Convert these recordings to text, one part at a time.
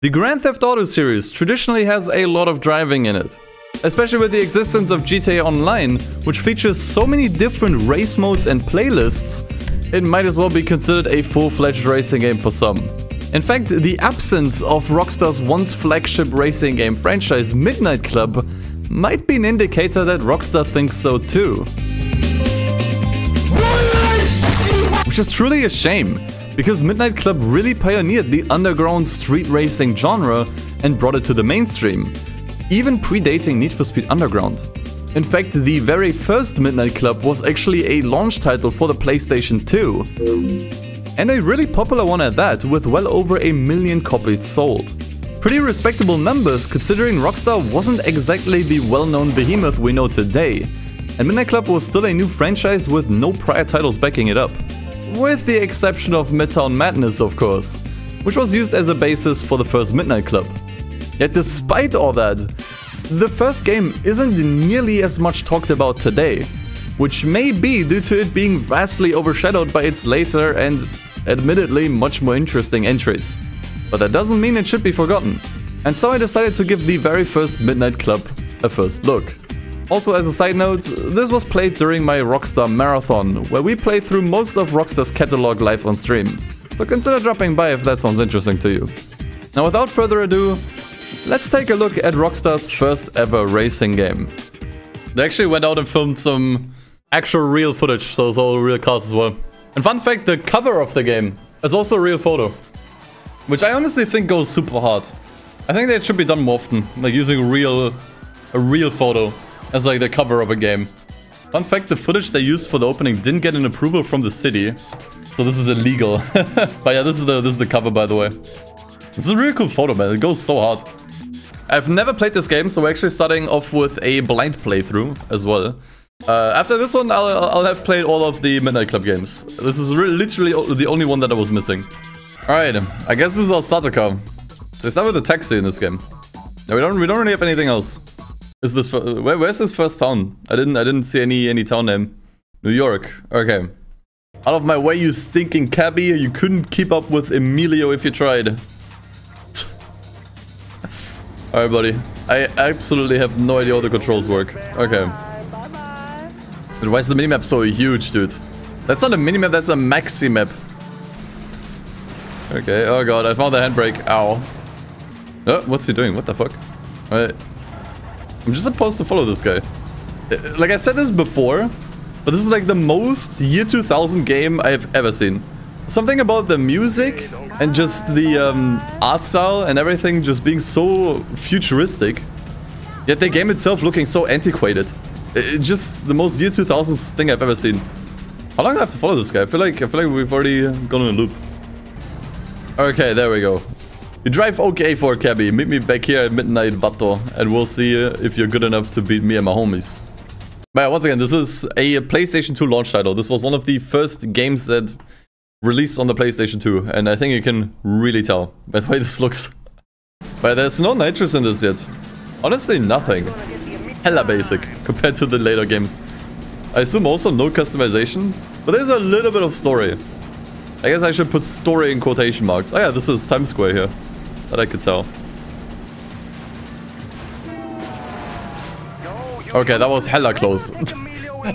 The Grand Theft Auto series traditionally has a lot of driving in it. Especially with the existence of GTA Online, which features so many different race modes and playlists, it might as well be considered a full-fledged racing game for some. In fact, the absence of Rockstar's once flagship racing game franchise Midnight Club might be an indicator that Rockstar thinks so too. Which is truly a shame, because Midnight Club really pioneered the underground street racing genre and brought it to the mainstream, even predating Need for Speed Underground. In fact, the very first Midnight Club was actually a launch title for the PlayStation 2. And a really popular one at that, with well over 1 million copies sold. Pretty respectable numbers considering Rockstar wasn't exactly the well-known behemoth we know today, and Midnight Club was still a new franchise with no prior titles backing it up. With the exception of Midtown Madness, of course, which was used as a basis for the first Midnight Club. Yet despite all that, the first game isn't nearly as much talked about today, which may be due to it being vastly overshadowed by its later and, admittedly, much more interesting entries. But that doesn't mean it should be forgotten. And so I decided to give the very first Midnight Club a first look. Also, as a side note, this was played during my Rockstar Marathon, where we played through most of Rockstar's catalog live on stream. So consider dropping by if that sounds interesting to you. Now without further ado, let's take a look at Rockstar's first ever racing game. They actually went out and filmed some actual real footage, so real cars as well. And fun fact, the cover of the game is also a real photo, which I honestly think goes super hard. I think that should be done more often, like using a real photo as like the cover of a game. Fun fact, the footage they used for the opening didn't get an approval from the city, so this is illegal. But yeah, this is the cover, by the way. This is a really cool photo, man. It goes so hard. I've never played this game, so we're actually starting off with a blind playthrough as well. After this one, I'll have played all of the Midnight Club games. This is literally the only one that I was missing. Alright, I guess this is our starter car. So I start with a taxi in this game. No, we don't really have anything else. Is this where's this first town? I didn't see any town name. New York. Okay. Out of my way, you stinking cabbie! You couldn't keep up with Emilio if you tried. Alright, buddy. I absolutely have no idea how the controls work. Okay. But why is the minimap so huge, dude? That's not a minimap, that's a maxi map. Okay, oh god, I found the handbrake. Ow. Oh, what's he doing? What the fuck? Alright. I'm just supposed to follow this guy. Like I said this before, but this is like the most year 2000 game I've ever seen. Something about the music and just the art style and everything just being so futuristic, yet the game itself looking so antiquated. It's just the most year 2000s thing I've ever seen. How long do I have to follow this guy? I feel like we've already gone in a loop. Okay, there we go. You drive okay for a cabbie. Meet me back here at midnight, Vato, and we'll see if you're good enough to beat me and my homies. But yeah, once again, this is a PlayStation 2 launch title. This was one of the first games that released on the PlayStation 2, and I think you can really tell by the way this looks. But there's no nitrous in this yet. Honestly, nothing. Hella basic compared to the later games. I assume also no customization, but there's a little bit of story. I guess I should put story in quotation marks. Oh yeah, this is Times Square here. That I could tell. Okay, that was hella close. I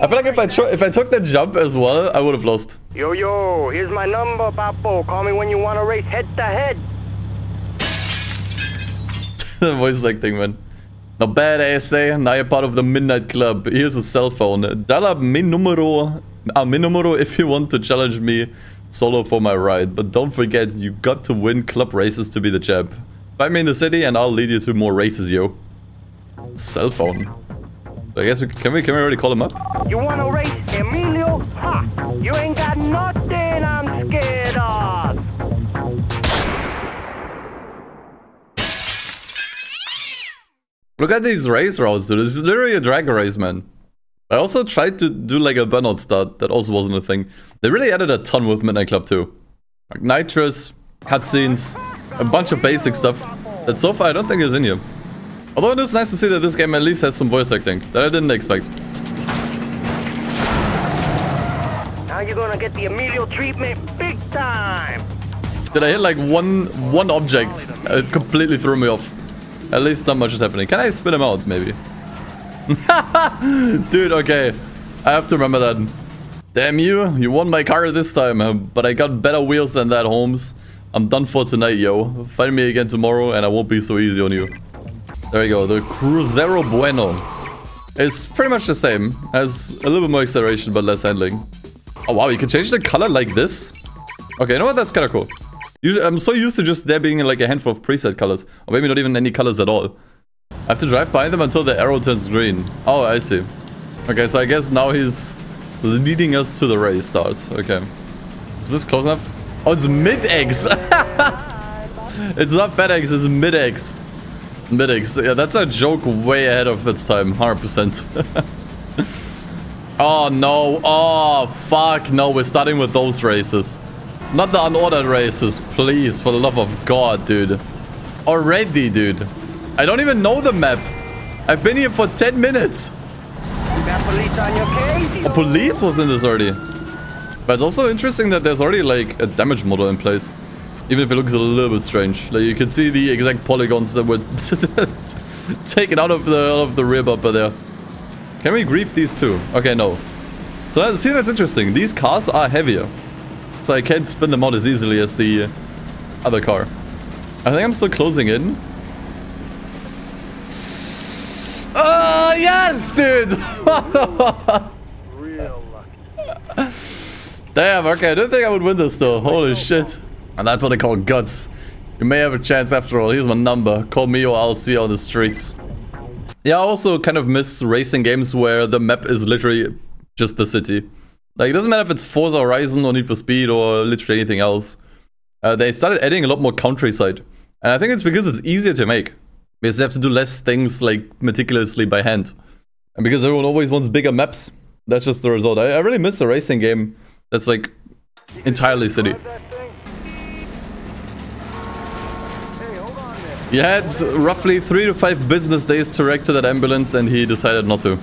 feel like if I took that jump as well, I would have lost. Yo, here's my number, Papo. Call me when you want to race head to head. The voice acting, man. Not bad, I say. Now you're part of the Midnight Club. Here's a cell phone. Dial mi numero if you want to challenge me solo for my ride. But don't forget, you got to win club races to be the champ. Find me in the city and I'll lead you to more races, yo. Cell phone. I guess can we already call him up? You wanna race, Emilio? Ha! You ain't got nothing I'm scared of. Look at these race routes, dude. This is literally a drag race, man. I also tried to do like a burnout start. That also wasn't a thing. They really added a ton with Midnight Club 2. Like nitrous, cutscenes, a bunch of basic stuff that so far I don't think is in here. Although it is nice to see that this game at least has some voice acting that I didn't expect. Now you're gonna get the Emilio treatment big time. Did I hit like one object? It completely threw me off. At least not much is happening. Can I spin him out, maybe? Dude, okay. I have to remember that. Damn you. You won my car this time. But I got better wheels than that, Holmes. I'm done for tonight, yo. Find me again tomorrow and I won't be so easy on you. There we go. The Cruzeiro Bueno. It's pretty much the same. Has a little bit more acceleration but less handling. Oh wow, you can change the color like this? Okay, you know what? That's kind of cool. Usually, I'm so used to just there being like a handful of preset colors. Or maybe not even any colors at all. I have to drive by them until the arrow turns green. Oh, I see. Okay, so I guess now he's leading us to the race start. Okay. Is this close enough? Oh, it's mid-X. It's not FedEx, it's mid-X. Mid-X. Yeah, that's a joke way ahead of its time. 100%. Oh, no. Oh, fuck. No, we're starting with those races. Not the unordered races. Please, for the love of God, dude. Already, dude. I don't even know the map. I've been here for 10 minutes. You got police on your case? Oh, police was in this already. But it's also interesting that there's already like a damage model in place. Even if it looks a little bit strange. Like you can see the exact polygons that were taken out of the rear bumper there. Can we grief these two? Okay, no. So see, that's interesting. These cars are heavier. So I can't spin them out as easily as the other car. I think I'm still closing in. Oh, yes, dude! Real lucky. Damn, okay, I didn't think I would win this though. Holy shit. And that's what they call guts. You may have a chance after all. Here's my number. Call me or I'll see you on the streets. Yeah, I also kind of miss racing games where the map is literally just the city. Like, it doesn't matter if it's Forza Horizon or Need for Speed or literally anything else. They started adding a lot more countryside. And I think it's because it's easier to make. Because they have to do less things, like, meticulously by hand. And because everyone always wants bigger maps, that's just the result. I really miss a racing game that's, like, entirely city. He had roughly 3 to 5 business days to react to that ambulance, and he decided not to.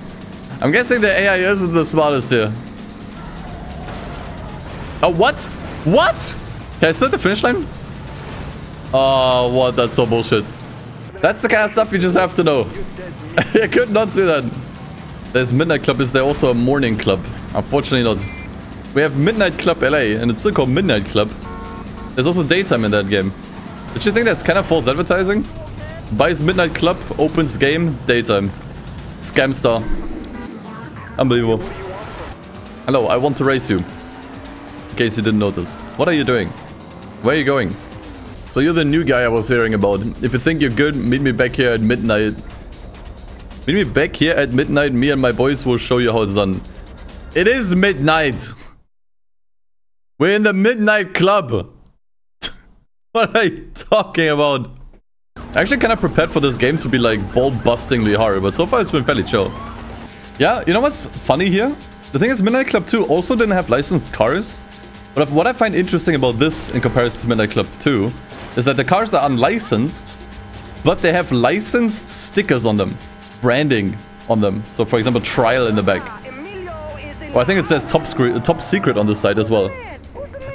I'm guessing the AI isn't the smartest here. Oh, what? What? Can I set the finish line? Oh, what? That's so bullshit. That's the kind of stuff you just have to know. I could not see that. There's Midnight Club. Is there also a morning club? Unfortunately not. We have Midnight Club LA, and it's still called Midnight Club. There's also daytime in that game. Did you think that's kind of false advertising? Buys Midnight Club, opens game, daytime. Scamstar. Unbelievable. Hello, I want to race you. In case you didn't notice. What are you doing? Where are you going? So you're the new guy I was hearing about. If you think you're good, meet me back here at midnight. Meet me back here at midnight. Me and my boys will show you how it's done. It is midnight. We're in the Midnight Club. What are you talking about? I actually kind of prepared for this game to be like ball-bustingly hard, but so far it's been fairly chill. Yeah, you know what's funny here? The thing is, Midnight Club 2 also didn't have licensed cars. But what I find interesting about this in comparison to Midnight Club 2 is that the cars are unlicensed, but they have licensed stickers on them. Branding on them. So for example, Trial in the back. Or I think it says Top Secret on the side as well.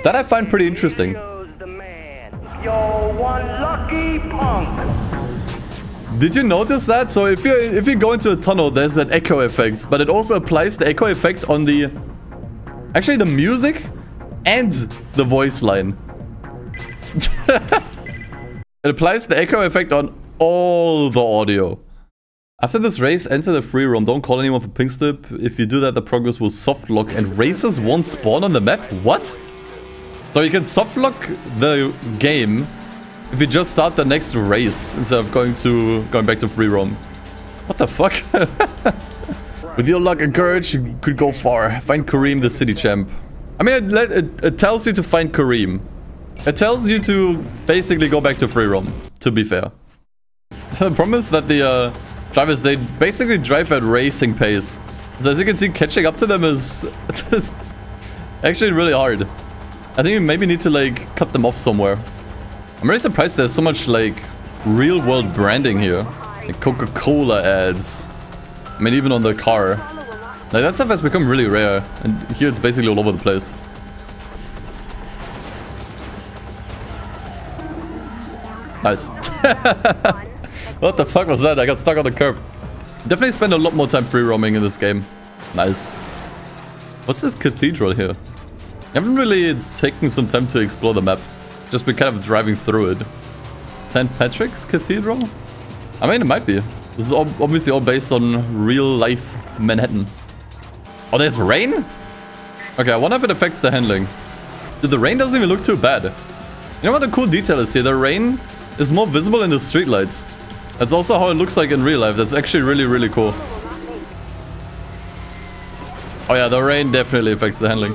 That I find pretty interesting. You're one lucky punk. Did you notice that? So if you go into a tunnel, there's an echo effect, but it also applies the echo effect on the actually the music and the voice line. It applies the echo effect on all the audio. After this race, enter the free roam. Don't call anyone for pink slip. If you do that, the progress will soft lock and racers won't spawn on the map. What? So you can soft lock the game if you just start the next race instead of going back to free roam. What the fuck? With your luck and courage, you could go far. Find Kareem, the city champ. I mean, it tells you to find Kareem. It tells you to basically go back to free roam, to be fair. The problem is that the drivers, they basically drive at racing pace. So as you can see, catching up to them is actually really hard. I think you maybe need to like cut them off somewhere. I'm really surprised there's so much like real world branding here. Like Coca-Cola ads. I mean, even on the car. Like that stuff has become really rare. And here it's basically all over the place. Nice. What the fuck was that? I got stuck on the curb. Definitely spend a lot more time free roaming in this game. Nice. What's this cathedral here? I haven't really taken some time to explore the map. Just been kind of driving through it. St. Patrick's Cathedral? I mean, it might be. This is obviously all based on real life Manhattan. Oh, there's rain? Okay, I wonder if it affects the handling. Dude, the rain doesn't even look too bad. You know what the cool detail is here? The rain is more visible in the streetlights. That's also how it looks like in real life. That's actually really, really cool. Oh yeah, the rain definitely affects the handling.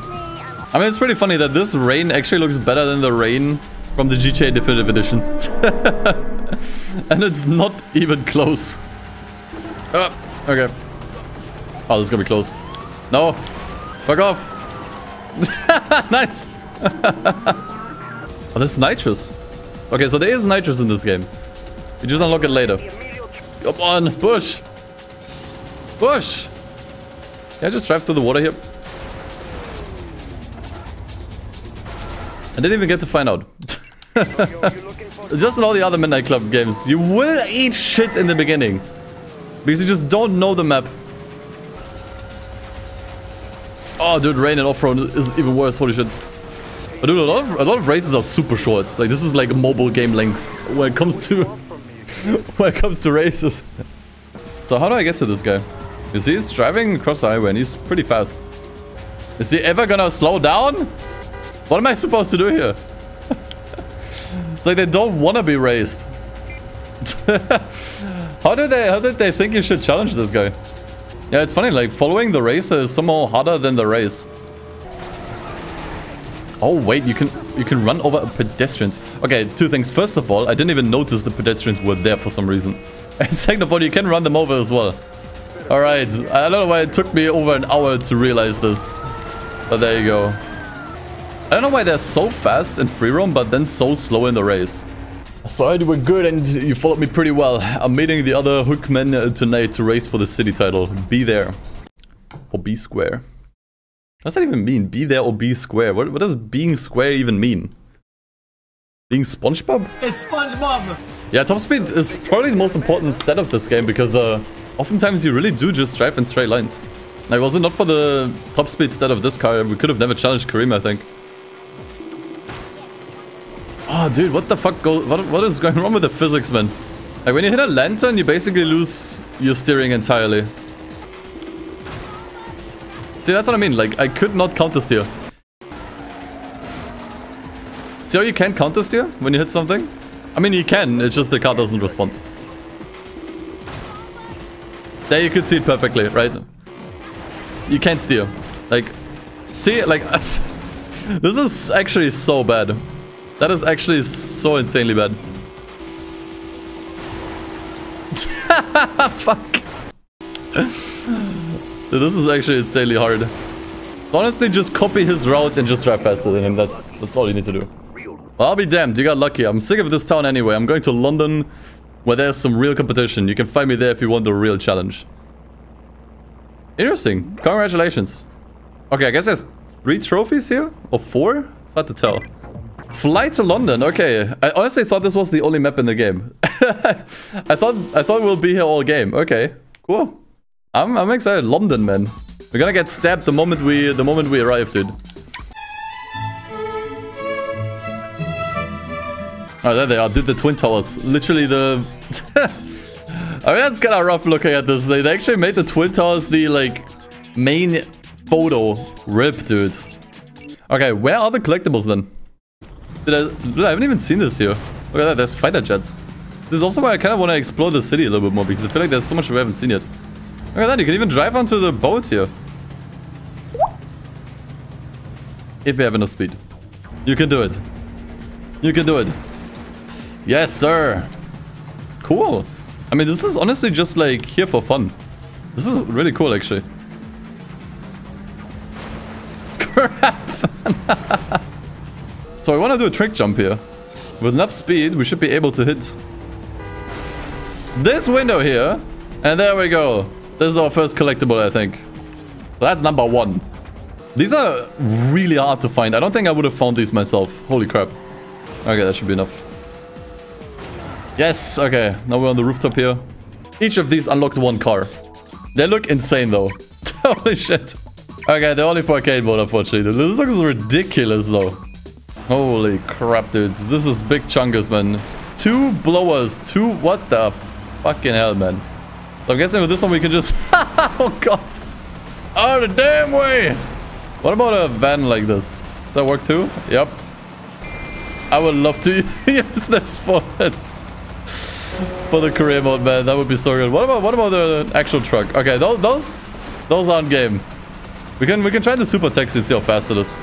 I mean, it's pretty funny that this rain actually looks better than the rain from the GTA Definitive Edition. And it's not even close. Okay. Oh, this is gonna be close. No. Fuck off. Nice. Oh, there's nitrous. Okay, so there is nitrous in this game. You just unlock it later. Come on, push. Push. Can I just drive through the water here? I didn't even get to find out. Just in all the other Midnight Club games, you will eat shit in the beginning. Because you just don't know the map. Oh, dude, rain and off-road is even worse. Holy shit. But dude, a lot of races are super short. Like, this is like a mobile game length when it comes to races. So how do I get to this guy? You see, he's driving across the highway and he's pretty fast. Is he ever gonna slow down? What am I supposed to do here? It's like they don't want to be raced. How did they think you should challenge this guy? Yeah, it's funny, like following the racer is somehow harder than the race. Oh wait, you can run over pedestrians. Okay, two things. First of all, I didn't even notice the pedestrians were there for some reason. And second of all, you can run them over as well. Alright, I don't know why it took me over an hour to realize this. But there you go. I don't know why they're so fast in free roam, but then so slow in the race. So you were good and you followed me pretty well. I'm meeting the other hookmen tonight to race for the city title. Be there. Or be square. What does that even mean? Be there or be square? What does being square even mean? Being SpongeBob? It's SpongeBob! Yeah, top speed is probably the most important stat of this game because oftentimes you really do just drive in straight lines. Like, was it not for the top speed stat of this car, we could have never challenged Kareem, I think. Oh, dude, what the fuck what is going wrong with the physics, man? Like, when you hit a lantern, you basically lose your steering entirely. See, that's what I mean. Like, I could not counter-steer. See how you can't counter-steer when you hit something? I mean, you can, it's just the car doesn't respond. There you could see it perfectly, right? You can't steer. Like, see, like, this is actually so bad. That is actually so insanely bad. Fuck. Dude, this is actually insanely hard. Honestly, just copy his route and just drive faster than him. That's all you need to do. Well, I'll be damned. You got lucky. I'm sick of this town anyway. I'm going to London where there's some real competition. You can find me there if you want a real challenge. Interesting. Congratulations. Okay, I guess there's 3 trophies here? Or 4? It's hard to tell. Fly to London. Okay. I honestly thought this was the only map in the game. I thought we'll be here all game. Okay. Cool. I'm excited. London, man. We're gonna get stabbed the moment we arrive, dude. Oh, there they are, dude. The Twin Towers. Literally the... I mean, that's kind of rough looking at this. They actually made the Twin Towers the, like, main photo. Rip, dude. Okay, where are the collectibles then? Dude, I haven't even seen this here. Look at that, there's fighter jets. This is also why I kind of want to explore the city a little bit more, because I feel like there's so much we haven't seen yet. Look at that, you can even drive onto the boat here. If you have enough speed. You can do it. You can do it. Yes, sir. Cool. I mean, this is honestly just like here for fun. This is really cool, actually. Crap. So I want to do a trick jump here. With enough speed, we should be able to hit this window here. And there we go. This is our first collectible, I think. So that's number 1. These are really hard to find. I don't think I would have found these myself. Holy crap. Okay, that should be enough. Yes, okay. Now we're on the rooftop here. Each of these unlocked one car. They look insane though. Holy shit. Okay, they're only for arcade mode, unfortunately. This looks ridiculous though. Holy crap, dude. This is big chungus, man. 2 blowers. 2... What the fucking hell, man. So I'm guessing with this one we can just... Oh, God. Oh, the damn way. What about a van like this? Does that work too? Yep. I would love to use this for the career mode, man. That would be so good. What about the actual truck? Okay, those aren't game. We can try the super taxi and see how fast it is.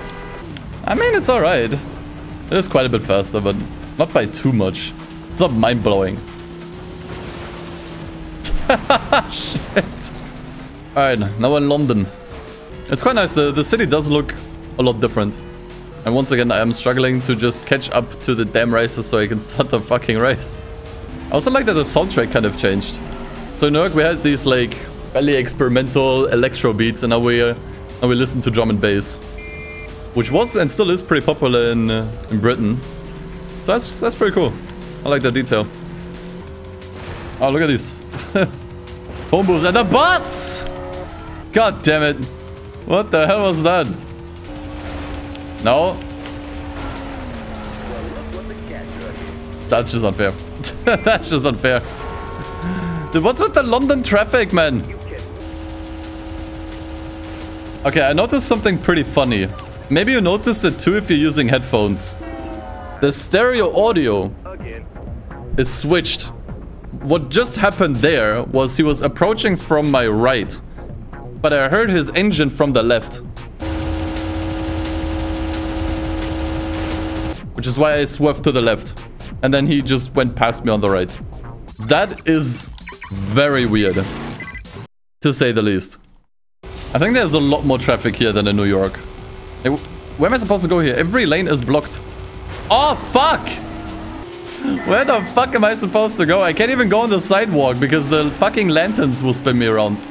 I mean, it's alright. It is quite a bit faster, but not by too much. It's not mind-blowing. Shit. Alright, now we're in London. It's quite nice. The city does look a lot different. And once again, I am struggling to just catch up to the damn races so I can start the fucking race. I also like that the soundtrack kind of changed. So in New York, we had these like fairly experimental electro beats, and now we listen to drum and bass, which was and still is pretty popular in Britain. So that's pretty cool. I like that detail. Oh, look at these phone booths and the bots! God damn it! What the hell was that? No. That's just unfair. That's just unfair. Dude, what's with the London traffic, man? Okay, I noticed something pretty funny. Maybe you noticed it too if you're using headphones. The stereo audio is switched. What just happened there was he was approaching from my right, but I heard his engine from the left. Which is why I swerved to the left. And then he just went past me on the right. That is very weird, to say the least. I think there's a lot more traffic here than in New York. Hey, where am I supposed to go here? Every lane is blocked. Oh, fuck! Where the fuck am I supposed to go? I can't even go on the sidewalk because the fucking lanterns will spin me around.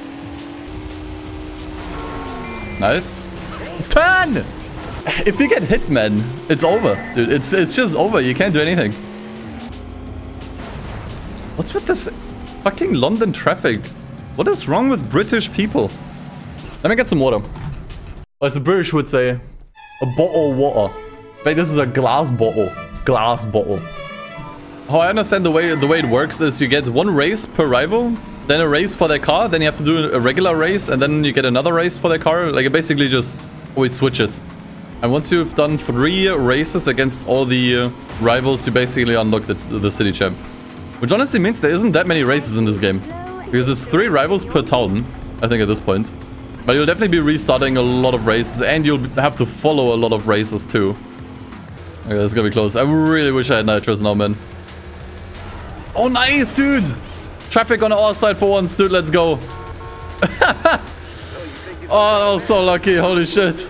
Nice. Turn! If you get hit, man, it's over. Dude, it's just over. You can't do anything. What's with this fucking London traffic? What is wrong with British people? Let me get some water. Or as the British would say, a bottle of water. In fact, this is a glass bottle. Glass bottle. How I understand the way it works is you get one race per rival, then a race for their car, then you have to do a regular race, and then you get another race for their car. Like, it basically just always switches. And once you've done 3 races against all the rivals, you basically unlock the city champ. Which honestly means there isn't that many races in this game. Because there's 3 rivals per town, I think, at this point. But you'll definitely be restarting a lot of races, and you'll have to follow a lot of races too. Okay, that's gonna be close. I really wish I had nitros now, man. Oh, nice, dude! Traffic on our side for once, dude. Let's go. Oh, I was so lucky. Holy shit.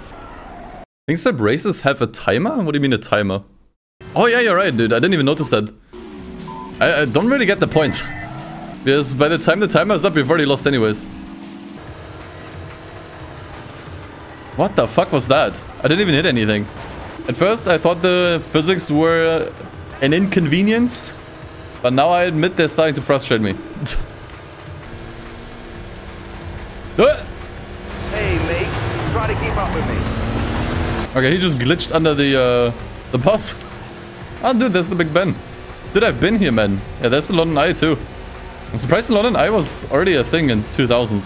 Wingstep races have a timer? What do you mean a timer? Oh, yeah, you're right, dude. I didn't even notice that. I don't really get the point. Because by the time the timer is up, we've already lost anyways. What the fuck was that? I didn't even hit anything. At first, I thought the physics were an inconvenience. But now I admit they're starting to frustrate me. Hey, mate. Try to keep up with me. Okay, he just glitched under the bus. Oh, dude, there's the Big Ben. Dude, I've been here, man. Yeah, there's the London Eye, too. I'm surprised the London Eye was already a thing in 2000.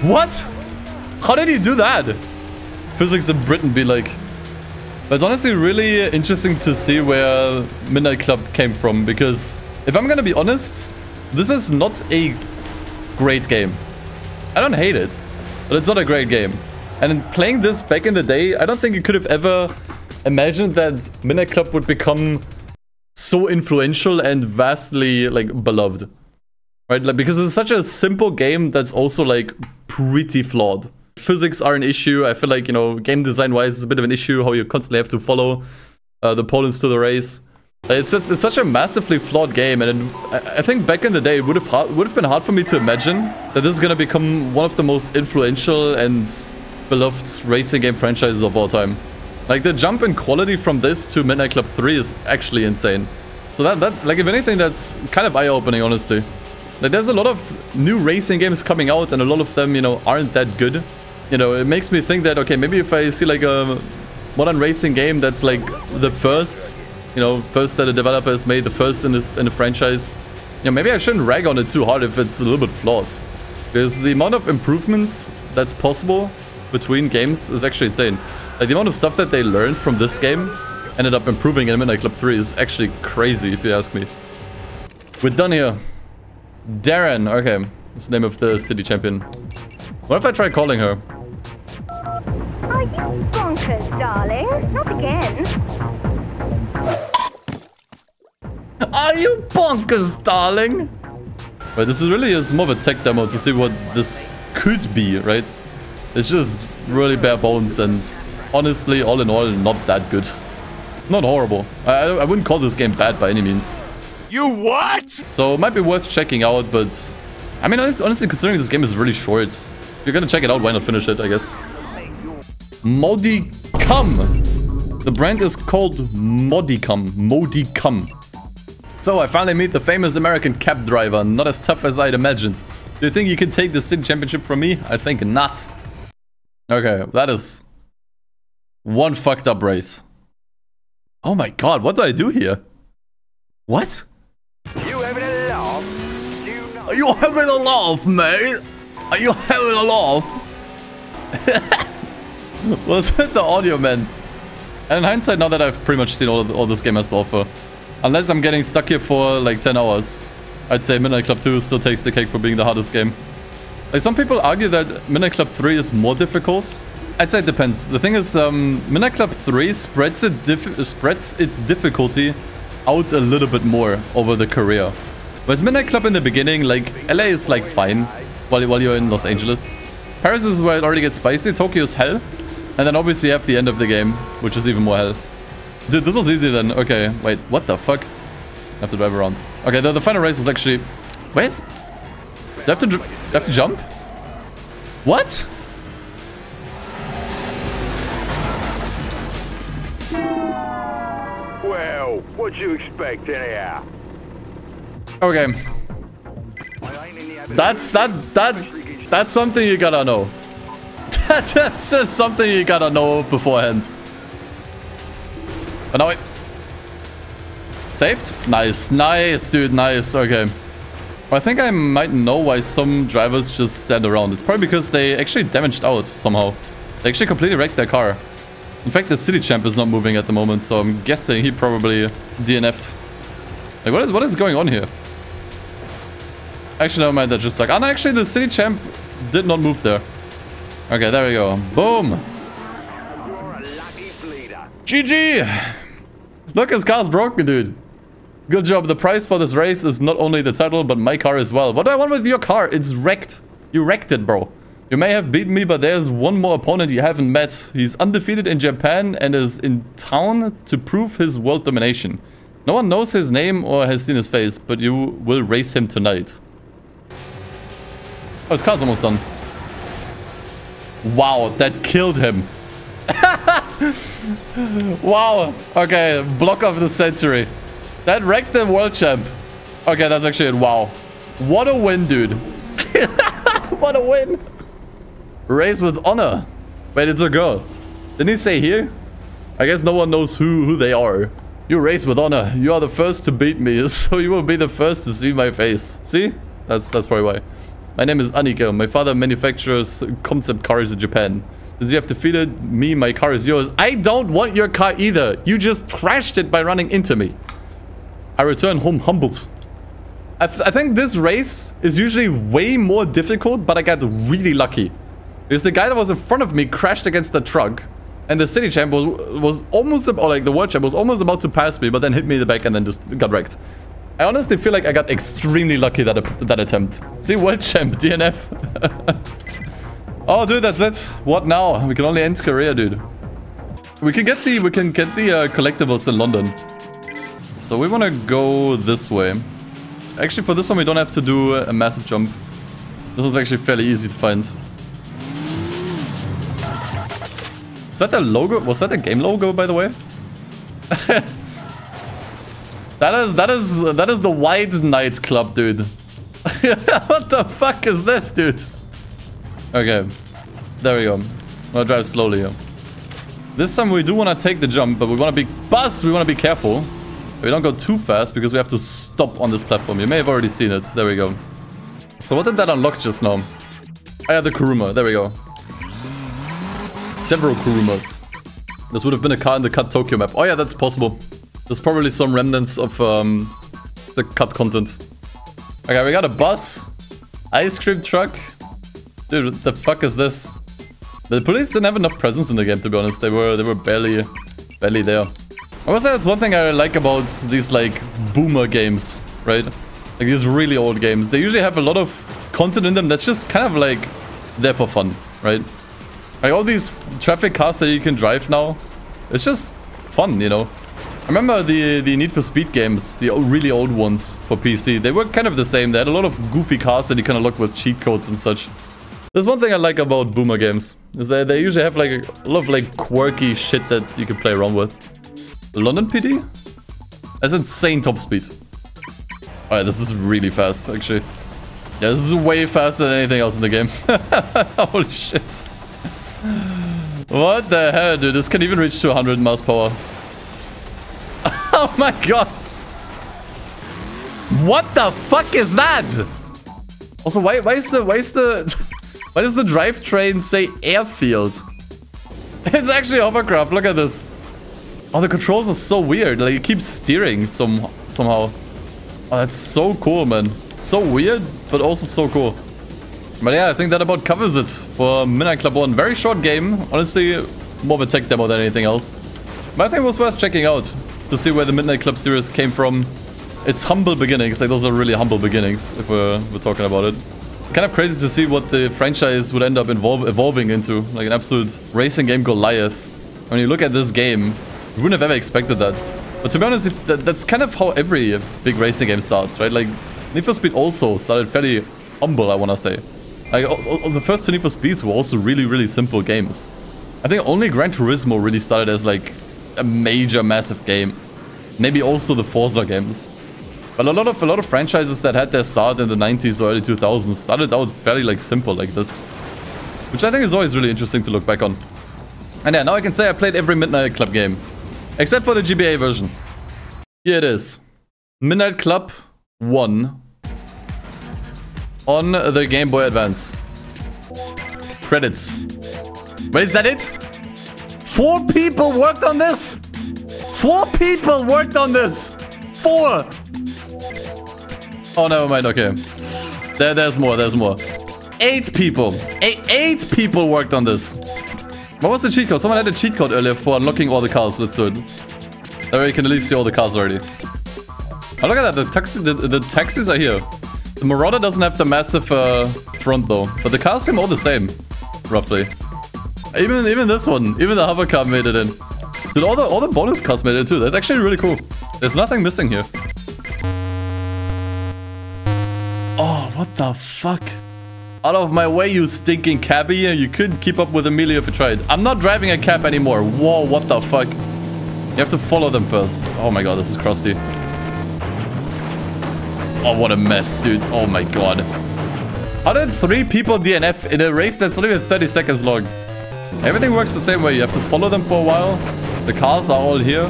What? How did he do that? Physics in Britain be like... But it's honestly really interesting to see where Midnight Club came from, because if I'm gonna be honest, this is not a great game. I don't hate it, but it's not a great game. And in playing this back in the day, I don't think you could have ever imagined that Midnight Club would become so influential and vastly, like, beloved. Right? Like, because it's such a simple game that's also, like, pretty flawed. Physics are an issue. I feel like, you know, game design wise, it's a bit of an issue how you constantly have to follow the opponents to the race. It's such a massively flawed game, and I think back in the day it would have been hard for me to imagine that this is gonna become one of the most influential and beloved racing game franchises of all time. Like, the jump in quality from this to Midnight Club 3 is actually insane. So that like, if anything, that's kind of eye-opening, honestly. Like, there's a lot of new racing games coming out, and a lot of them, you know, aren't that good. You know, it makes me think that, okay, maybe if I see, like, a modern racing game that's, like, the first, you know, first that a developer has made, the first in the franchise, you know, maybe I shouldn't rag on it too hard if it's a little bit flawed. Because the amount of improvements that's possible between games is actually insane. Like, the amount of stuff that they learned from this game ended up improving in Midnight Club 3 is actually crazy, if you ask me. We're done here. Darren, okay. That's the name of the city champion. What if I try calling her? Are you bonkers, darling? Not again. Are you bonkers, darling? Wait, this is really more of a tech demo to see what this could be, right? It's just really bare bones and honestly, all in all, not that good. Not horrible. I wouldn't call this game bad by any means. You what? So it might be worth checking out, but I mean, honestly, considering this game is really short, if you're gonna check it out, why not finish it, I guess. Modicum. The brand is called Modicum. Modicum. So I finally meet the famous American cab driver, not as tough as I'd imagined. Do you think you can take the city championship from me? I think not. Okay, that is one fucked up race. Oh my god, what do I do here? What? You having a laugh? Are you having a laugh, mate? Are you having a laugh? Was it the audio, man? And in hindsight, now that I've pretty much seen all this game has to offer, unless I'm getting stuck here for like 10 hours, I'd say Midnight Club 2 still takes the cake for being the hardest game. Like, some people argue that Midnight Club 3 is more difficult. I'd say it depends. The thing is, Midnight Club 3 spreads its difficulty out a little bit more over the career. Whereas Midnight Club in the beginning, like, LA is like fine while you're in Los Angeles. Paris is where it already gets spicy, Tokyo is hell. And then obviously you have the end of the game, which is even more hell. Dude, this was easy then. Okay, wait, what the fuck? I have to drive around. Okay, the final race was actually... Where's... Do I have to jump? What? Well, what'd you expect anyhow? Okay. That's something you gotta know. That's just something you gotta know beforehand. But now wait. Saved? Nice. Nice, dude. Nice. Okay. Well, I think I might know why some drivers just stand around. It's probably because they actually damaged out somehow. They actually completely wrecked their car. In fact, the city champ is not moving at the moment, so I'm guessing he probably DNF'd. Like, what is going on here? Actually, never mind, that just like... Oh, no, actually, the city champ did not move there. Okay, there we go. Boom! GG! Look, his car's broken, dude. Good job. The prize for this race is not only the title, but my car as well. What do I want with your car? It's wrecked. You wrecked it, bro. You may have beaten me, but there's one more opponent you haven't met. He's undefeated in Japan and is in town to prove his world domination. No one knows his name or has seen his face, but you will race him tonight. Oh, his car's almost done. Wow, that killed him. Wow. Okay, block of the century. That wrecked the world champ. Okay, that's actually it. Wow. What a win, dude. What a win. Race with honor. Wait, it's a girl. Didn't he say here? I guess no one knows who they are. You race with honor. You are the first to beat me, so you will be the first to see my face. See? That's probably why. My name is Annika. My father manufactures concept cars in Japan. Since you have defeated me, my car is yours. I don't want your car either. You just trashed it by running into me. I return home humbled. I think this race is usually way more difficult, but I got really lucky. Because the guy that was in front of me crashed against the truck, and the city champ was almost, or like the world champ was almost about to pass me, but then hit me in the back and then just got wrecked. I honestly feel like I got extremely lucky that attempt. See, world champ, DNF. Oh, dude, that's it. What now? We can only end career, dude. We can get the collectibles in London. So we want to go this way. Actually, for this one, we don't have to do a massive jump. This one's actually fairly easy to find. that the logo? Was that a game logo, by the way? that is the White Knight Club, dude. What the fuck is this, dude? Okay, there we go. I'll drive slowly here. This time we do want to take the jump, but we want to be we want to be careful. We don't go too fast because we have to stop on this platform. You may have already seen it. There we go. So what did that unlock just now? I had the Kuruma. There we go. Several Kurumas. This would have been a car in the Cut Tokyo map. Oh yeah, that's possible. There's probably some remnants of the Cut content. Okay, we got a bus. Ice cream truck. Dude, what the fuck is this? The police didn't have enough presence in the game, to be honest. They were barely there. I would say that's one thing I like about these, like, boomer games, right? Like, these really old games. They usually have a lot of content in them that's just kind of, like, there for fun, right? Like, all these traffic cars that you can drive now, it's just fun, you know? I remember the Need for Speed games, the really old ones for PC. They were kind of the same. They had a lot of goofy cars that you kind of look with cheat codes and such. There's one thing I like about boomer games, is that they usually have, like, a lot of, like, quirky shit that you can play around with. London PD? That's insane top speed. Alright, this is really fast, actually. Yeah, this is way faster than anything else in the game. Holy shit. What the hell, dude? This can even reach 200 miles per hour. Oh my god. What the fuck is that? Also, why does the drivetrain say airfield? It's actually a hovercraft. Look at this. Oh, the controls are so weird. Like, it keeps steering somehow. Oh, that's so cool, man. So weird, but also so cool. But yeah, I think that about covers it for Midnight Club 1. Very short game. Honestly, more of a tech demo than anything else. But I think it was worth checking out to see where the Midnight Club series came from. It's humble beginnings. Like, those are really humble beginnings, if we're talking about it. Kind of crazy to see what the franchise would end up evolving into. Like an absolute racing game Goliath. When you look at this game, you wouldn't have ever expected that. But to be honest, that's kind of how every big racing game starts, right? Like, Need for Speed also started fairly humble, I want to say. Like, all the first two Need for Speeds were also really, really simple games. I think only Gran Turismo really started as, like, a major, massive game. Maybe also the Forza games. But a lot of franchises that had their start in the 90s or early 2000s started out fairly, like, simple like this. Which I think is always really interesting to look back on. And yeah, now I can say I played every Midnight Club game. Except for the GBA version. Here it is. Midnight Club 1. On the Game Boy Advance. Credits. Wait, is that it? 4 people worked on this? 4 people worked on this! 4! Oh, never mind, okay. There's more. 8 people. 8 people worked on this. What was the cheat code? Someone had a cheat code earlier for unlocking all the cars. Let's do it. There you can at least see all the cars already. Oh, look at that. The taxis are here. The Marauder doesn't have the massive front though. But the cars seem all the same. Roughly. Even this one. Even the hover car made it in. Dude, all the bonus cars made it too. That's actually really cool. There's nothing missing here. Oh, what the fuck? Out of my way, you stinking cabbie. You couldn't keep up with Amelia if you tried. I'm not driving a cab anymore. Whoa, what the fuck? You have to follow them first. Oh my god, this is crusty. Oh, what a mess, dude. Oh my god. How did 3 people DNF in a race that's not even 30 seconds long? Everything works the same way. You have to follow them for a while. The cars are all here.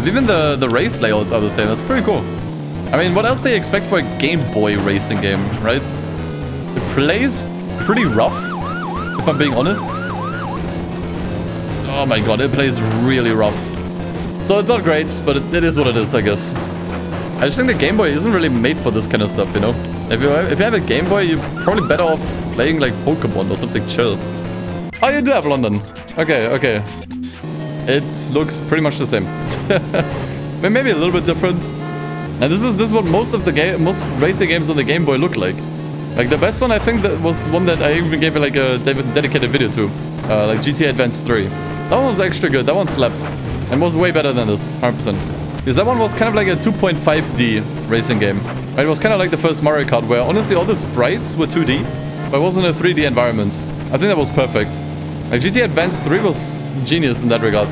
Even the race layouts are the same. That's pretty cool. I mean, what else do you expect for a Game Boy racing game, right? It plays pretty rough, if I'm being honest. Oh my god, it plays really rough. So it's not great, but it is what it is, I guess. I just think the Game Boy isn't really made for this kind of stuff, you know? If you have a Game Boy, you're probably better off playing like Pokemon or something chill. Oh, you do have London. Okay. It looks pretty much the same. Maybe a little bit different. And this is what most racing games on the Game Boy look like. Like the best one, I think, that was one that I even gave like a dedicated video to, like GTA Advance 3. That one was actually good. That one slapped, and was way better than this, 100%. Because that one was kind of like a 2.5D racing game. Right? It was kind of like the first Mario Kart, where honestly all the sprites were 2D, but it wasn't a 3D environment. I think that was perfect. Like, GTA Advance 3 was genius in that regard.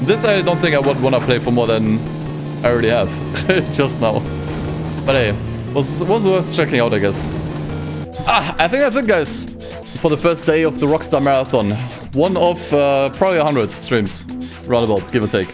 This I don't think I would want to play for more than I already have. Just now. But hey, was worth checking out, I guess. I think that's it, guys. For the first day of the Rockstar Marathon. One of probably 100 streams. Roundabout, give or take.